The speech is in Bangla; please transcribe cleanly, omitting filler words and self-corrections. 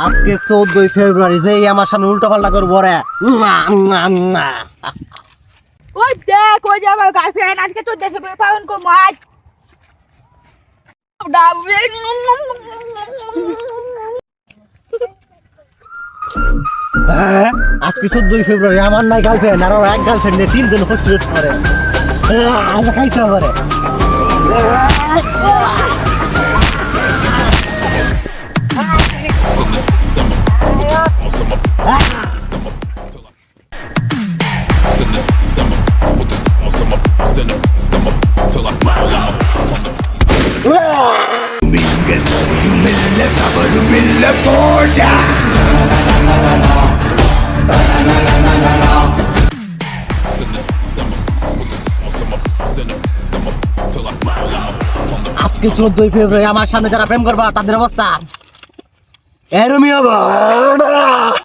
আজকে 14 ফেব্রুয়ারি যেই আমার সামনে উল্টো পাল্টা করবো রে। ওই দেখ ওই যে আমার গার্লফ্রেন্ড আজকে 14 ফেব্রুয়ারি পালন করবো আজ। হ্যাঁ, আজকে 14 ফেব্রুয়ারি আমার নাই গার্লফ্রেন্ড আর ওর এক গার্লফ্রেন্ড নিয়ে 3 জন হোস্টেল করে। আজ খাইছে করে। আজকে 14 ফেব্রুয়ারি আমার সামনে যারা প্রেম করবা তাদের অবস্থা এরমই হবে।